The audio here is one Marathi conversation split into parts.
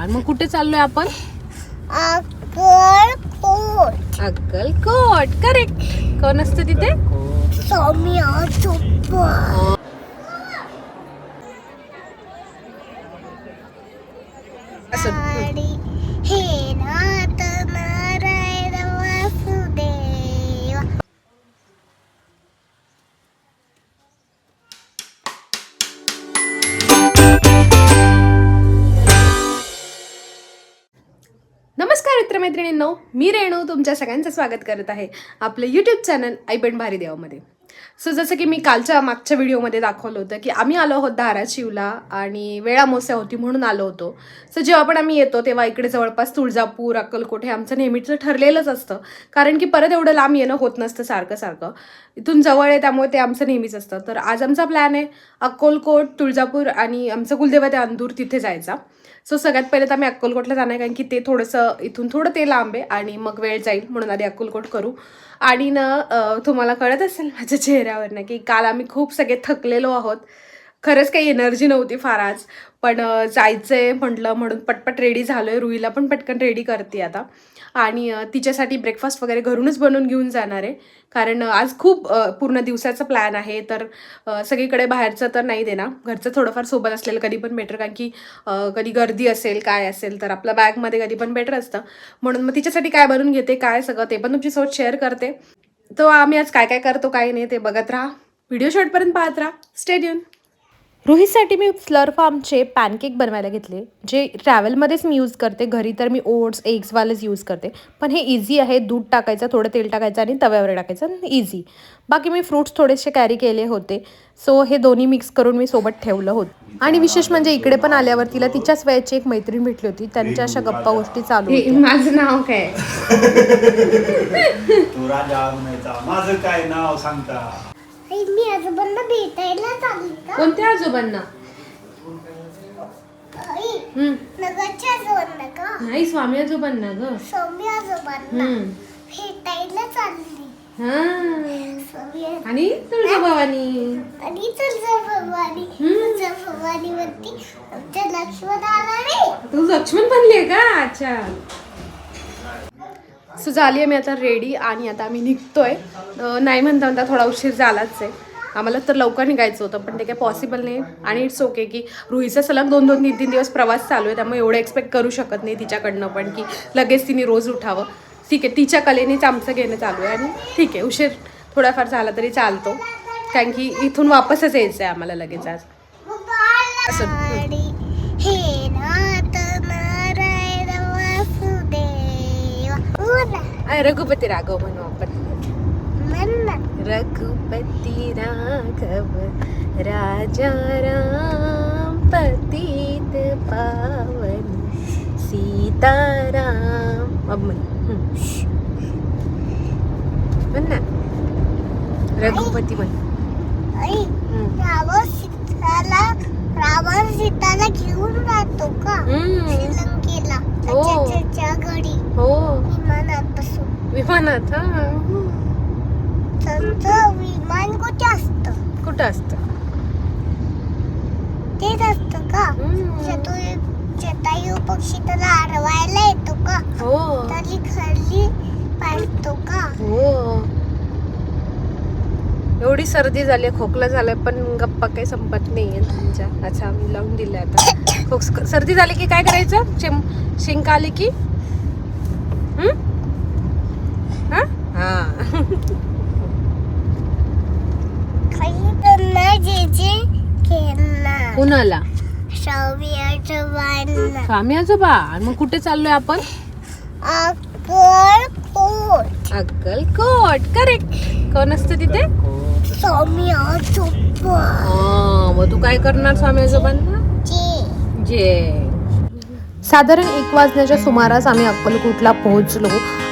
आणि मग कुठे चाललोय आपण? अक्कलकोट. अक्कलकोट. करेक्ट. कोण असतं तिथे? स्वामी आजोबा. आणि हे नाथ नारायण वासुदेवा. नमस्कार मित्रमैत्रिणींनो, मी रेणू तुमच्या सगळ्यांचं स्वागत करत आहे आपलं यूट्यूब चॅनल आई पण भारी देवामध्ये. सो जसं की मी मागच्या व्हिडिओमध्ये दाखवलं होतं की आम्ही आलो आहोत धाराशिवला आणि वेळ अमावस्या होती म्हणून आलो होतो. सो जेव्हा पण आम्ही येतो तेव्हा इकडे जवळपास तुळजापूर, अक्कलकोट हे आमचं नेहमीचं ठरलेलंच असतं, कारण की परत एवढं लांब येणं होत नसतं सारखं. इथून जवळ आहे त्यामुळे ते आमचं नेहमीच असतं. तर आज आमचा प्लॅन आहे अक्कलकोट, तुळजापूर आणि आमचं कुलदैवत आहे अंदूर, तिथे जायचा. सो सगळ्यात पहिले तर आम्ही अक्कलकोटला जाणार, कारण की ते थोडंसं इथून थोडं ते लांब आहे आणि मग वेळ जाईल म्हणून आधी अक्कलकोट करू. आणि ना तुम्हाला कळत असेल माझ्या चेहऱ्यावर ना की काल आम्ही खूप सगळे थकलेलो आहोत. खरंच काही एनर्जी नव्हती फार आज, पण जायचंय म्हटलं म्हणून पटपट रेडी झालोय. रुईला पण पटकन रेडी करते आता आणि तिच्यासाठी ब्रेकफास्ट वगैरे घरूनच बनवून घेऊन जाणार आहे, कारण आज खूप पूर्ण दिवसाचा प्लॅन आहे. तर सगळीकडे बाहेरचं तर नाही देणार, घरचं थोडंफार सोबत असलेलं कधी पण बेटर, कारण की कधी गर्दी असेल काय असेल तर आपल्या बॅगमध्ये कधी पण बेटर असतं. म्हणून मग तिच्यासाठी काय बनवून घेते काय सगळं ते पण तुमच्यासोबत शेअर करते. तो आम्ही आज काय काय करतो काय नाही ते बघत राहा, व्हिडिओ शेवटपर्यंत पाहत राहा. Stay tune. रोहितसाठी मी स्लर फार्मचे पॅनकेक बनवायला घेतले, जे ट्रॅव्हलमध्येच मी यूज करते. घरी तर मी ओट्स एग्सवालेच यूज करते, पण हे इझी आहे. दूध टाकायचं, थोडं तेल टाकायचं आणि तव्यावर टाकायचं, इझी. बाकी मी फ्रूट्स थोडेसे कॅरी केले होते, सो हे दोन्ही मिक्स करून मी सोबत ठेवलं होतं. आणि विशेष म्हणजे इकडे पण आल्यावर तिला तिच्याच वयाची एक मैत्रीण भेटली होती, त्यांच्या अशा गप्पा गोष्टी चालू होत्या. माझं नाव काय? तू राजा म्हणायचा. माझं काय नाव सांगता? मी आजोबांना भेटायला चालली का? कोणत्या आजोबांना? नगरच्या आजोबांना का? नाही, स्वामी आजोबांना ग. स्वामी आजोबांना भेटायला चालली. स्वामी आणि तुळजाभवानी. आणि तुळजाभवानी. तुळजाभवानीवरती आमच्या लक्ष्मण आला रे. तू लक्ष्मण बनलीये का? अच्छा. सो झाली आहे मी आता रेडी आणि आता आम्ही निघतोय. नाही म्हणता थोडा उशीर झालाच आहे. आम्हाला तर लवकर निघायचं होतं, पण ते काही पॉसिबल नाही. आणि इट्स ओके की रुईचा सलग 2-3 दिवस प्रवास चालू आहे, त्यामुळे एवढं एक्सपेक्ट करू शकत नाही तिच्याकडनं पण की लगेच तिने रोज उठावं. ठीक आहे, तिच्या कलेनेच आमचं घेणं चालू आहे आणि ठीक आहे, उशीर थोडाफार झाला तरी चालतो, कारण की इथून वापसच यायचं आहे आम्हाला लगेच आज. रघुपती राघव म्हणू आपण. रघुपती राघव राजा राम पतित पावन सीताराम. अब म्हण ना रघुपती म्हण. रावण सीताला घेऊन राहतो का श्रीलंकेला त्याच्या घरी? हो, विमानात बसून. विमानात. त्यांचं विमान कुठे असतं? कुठं असतं? तेच असतं का? जटायू पक्षी त्याला हरवायला येतो का? हो. त्याची खाली पाडतो का? हो. एवढी सर्दी झाली, खोकला झालाय, पण गप्पा काही संपत नाहीये तुमच्या. अच्छा, आम्ही लावून दिले आता. सर्दी झाली की काय करायचं? शिंक आली की कुणाला? स्वामी आजोबा. आणि मग कुठे चाललोय आपण? अक्कलकोट. अक्कलकोट. करेक्ट. कोण असतं तिथे? स्वामी आजोबा. मग तू काय करणार स्वामी आजोबांना? जे साधारण 1 वाजण्याच्या सुमारास आम्ही अक्कलकोटला पोहोचलो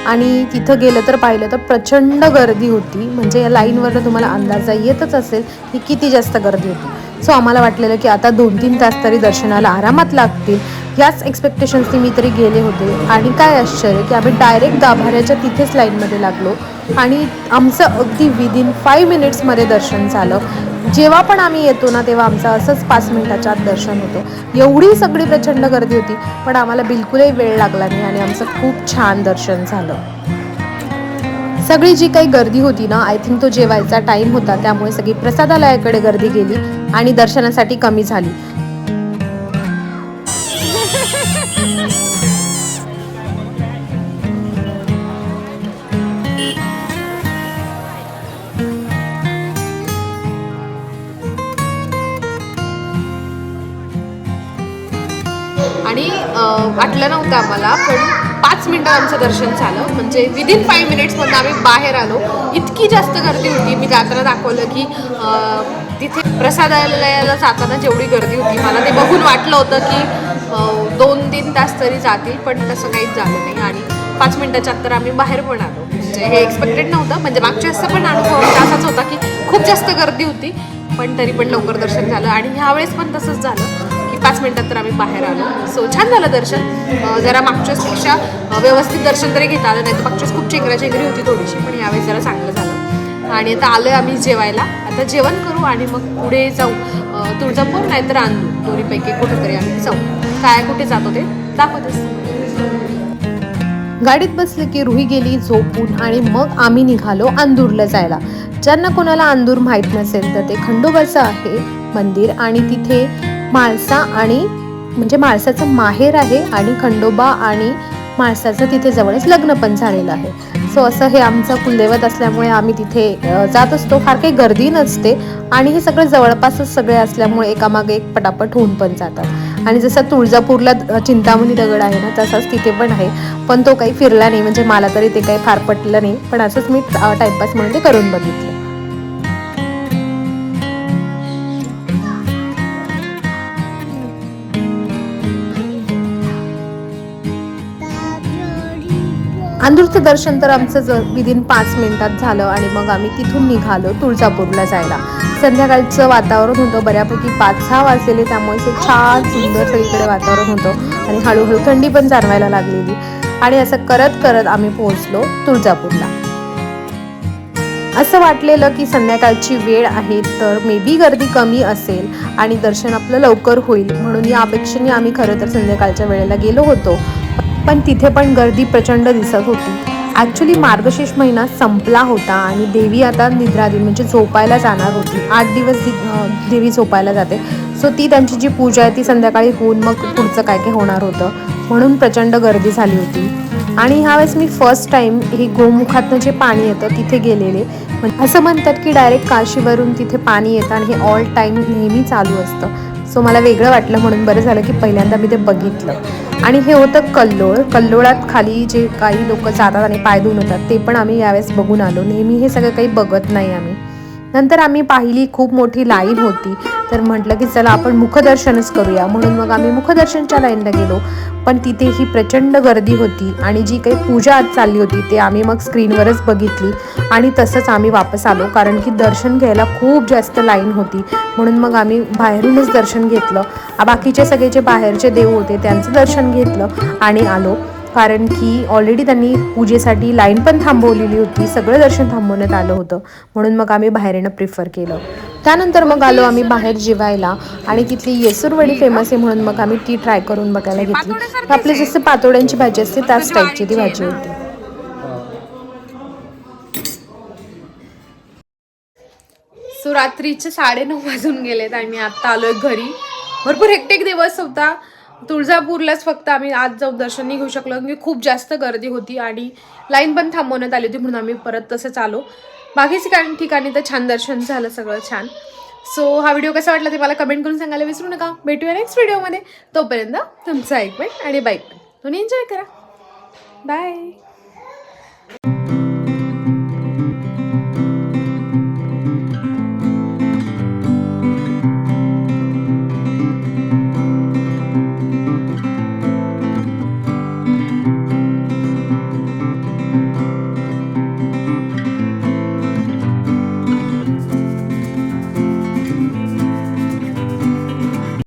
आणि तिथं गेलं तर पाहिलं तर प्रचंड गर्दी होती. म्हणजे या लाईनवरनं तुम्हाला अंदाजा येतच असेल की किती जास्त गर्दी होती. सो आम्हाला वाटलेलं की आता 2-3 तास तरी दर्शनाला आरामात लागतील. याच एक्सपेक्टेशन्सनी मी तरी गेले होते. आणि काय आश्चर्य की आम्ही डायरेक्ट गाभाऱ्याच्या तिथेच लाईनमध्ये लागलो आणि आमचं अगदी विदिन 5 मिनिट्समध्ये दर्शन झालं. जेव्हा पण आम्ही येतो ना तेव्हा आमचं असंच 5 मिनिटाच्या आत दर्शन होतं. एवढी सगळी प्रचंड गर्दी होती पण आम्हाला बिलकुलही वेळ लागला नाही आणि आमचं खूप छान दर्शन झालं. सगळी जी काही गर्दी होती ना, आय थिंक तो जेवायचा टाइम होता त्यामुळे सगळी प्रसादालयाकडे गर्दी गेली आणि दर्शनासाठी कमी झाली. आणि वाटलं नव्हतं आम्हाला पण 5 मिनिटात आमचं दर्शन झालं. म्हणजे विदिन 5 मिनिट्समध्ये आम्ही बाहेर आलो. इतकी जास्त गर्दी होती. मी जाताना दाखवलं की तिथे प्रसादालयाला जाताना जेवढी गर्दी होती मला ते बघून वाटलं होतं की 2-3 तास तरी जातील पण तसं काहीच झालं नाही. आणि 5 मिनिटाच्या आत तर आम्ही बाहेर पण आलो. म्हणजे हे एक्सपेक्टेड नव्हतं. म्हणजे मागच्या वेळेस पण अनुभव असाच होता की खूप जास्त गर्दी होती पण तरी पण लवकर दर्शन झालं. आणि ह्यावेळेस पण तसंच झालं 5 मिनिटात तर आम्ही बाहेर आलो. सो छान झालं दर्शन. जरा मागच्यापेक्षा व्यवस्थित दर्शन तरी घेता आलं नाही तर मागच्याच खूप चेंगराचेंगरी होती थोडीशी पण यावेळेस जरा चांगलं झालं. आणि आता आलोय आम्ही जेवायला. आता जेवण करू आणि मग पुढे जाऊ तुळजापूर नाहीतर अंदूर दोन्हीपैकी कुठेतरी आम्ही जाऊ. काय कुठे जातो ते दाखवत असतो. गाडीत बसले की रुही गेली झोपून आणि मग आम्ही निघालो अंदूरला जायला. ज्यांना कोणाला अंदूर माहीत नसेल तर ते खंडोबाचं आहे मंदिर आणि तिथे म्हाळसा आणि म्हणजे म्हाळसाचं माहेर आहे आणि खंडोबा आणि म्हाळसाचं तिथे जवळच लग्न पण झालेलं आहे. सो असं हे आमचं कुलदैवत असल्यामुळे आम्ही तिथे जात असतो. फार काही गर्दी नसते आणि हे सगळं जवळपासच सगळे असल्यामुळे एकामागे एक पटापट होऊन पण जातात. आणि जसं तुळजापूरला चिंतामणी दगड आहे ना तसाच तिथे पण आहे पण तो काही फिरला नाही. म्हणजे मला तरी ते काही फार पटलं नाही पण असंच मी टाइमपास म्हणून ते करून बघितलं. अंदूरचं दर्शन तर आमचं विदिन 5 मिनिटात झालं आणि मग आम्ही तिथून निघालो तुळजापूरला जायला. संध्याकाळचं वातावरण होतं बऱ्यापैकी 5-6 वाजलेले त्यामुळे ते छान सुंदर सगळीकडे वातावरण होतं आणि हळूहळू थंडी पण जाणवायला लागलेली. आणि असं करत करत आम्ही पोहोचलो तुळजापूरला. असं वाटलेलं की संध्याकाळची वेळ आहे तर मे बी गर्दी कमी असेल आणि दर्शन आपलं लवकर होईल म्हणून या अपेक्षेने आम्ही खरं तर संध्याकाळच्या वेळेला गेलो होतो. पण तिथे पण गर्दी प्रचंड दिसत होती. ॲक्च्युली मार्गशीर्ष महिना संपला होता आणि देवी आता निद्रादिन म्हणजे झोपायला जाणार होती. 8 दिवस देवी झोपायला जाते. सो ती त्यांची जी पूजा आहे ती संध्याकाळी होऊन मग पुढचं काय काय होणार होतं म्हणून प्रचंड गर्दी झाली होती. आणि ह्यावेळेस मी फर्स्ट टाईम हे गोमुखातनं जे पाणी येतं तिथे गेलेले. असं म्हणतात की डायरेक्ट काशीवरून तिथे पाणी येतं आणि हे ऑल टाईम नेहमी चालू असतं. सो मला वेगळं वाटलं म्हणून बरं झालं की पहिल्यांदा मी ते बघितलं. आणि हे होतं कल्लोळात खाली जे काही लोक जातात आणि पाय धुवून होतात ते पण आम्ही यावेळेस बघून आलो. नेहमी हे सगळं काही बघत नाही आम्ही. नंतर आम्ही पाहिली खूप मोठी लाईन होती तर म्हटलं की चला आपण मुखदर्शनच करूया म्हणून मग आम्ही मुखदर्शनच्या लाईनला गेलो. पण तिथे ही प्रचंड गर्दी होती आणि जी काही पूजा आज चालली होती ते आम्ही मग स्क्रीनवरच बघितली आणि तसंच आम्ही वापस आलो कारण की दर्शन घ्यायला खूप जास्त लाईन होती. म्हणून मग आम्ही बाहेरूनच दर्शन घेतलं. बाकीचे सगळे जे बाहेरचे देव होते त्यांचं दर्शन घेतलं आणि आलो. कारण की ऑलरेडी त्यांनी पूजेसाठी लाईन पण थांबवलेली होती. सगळं दर्शन थांबवण्यात आलं होतं म्हणून मग आम्ही बाहेर येणं प्रिफर केलं. त्यानंतर मग आलो आम्ही बाहेर जेवायला आणि तिथली येसूरवडी फेमस आहे म्हणून मग आम्ही ती ट्राय करून बघायला घेतली. आपले जसं पातोड्यांची भाजी असते त्याच टाईपची ती भाजी होती. सो रात्रीचे 9:30 वाजून गेलेत आणि मी आत्ता आलोय घरी. भरपूर हेक्टिक दिवस होता. तुळजापूरलाच फक्त आम्ही आज जाऊन दर्शन नाही घेऊ शकलो म्हणजे खूप जास्त गर्दी होती आणि लाईन पण थांबवण्यात आली होती म्हणून आम्ही परत तसंच आलो. बाकीच्या ठिकाणी तर छान दर्शन झालं, सगळं छान. सो हा व्हिडिओ कसा वाटला ते मला कमेंट करून सांगायला विसरू नका. भेटूया नेक्स्ट व्हिडिओमध्ये. तोपर्यंत तुमचं ऐकमेंट आणि बाईक तुम्ही एन्जॉय करा. बाय.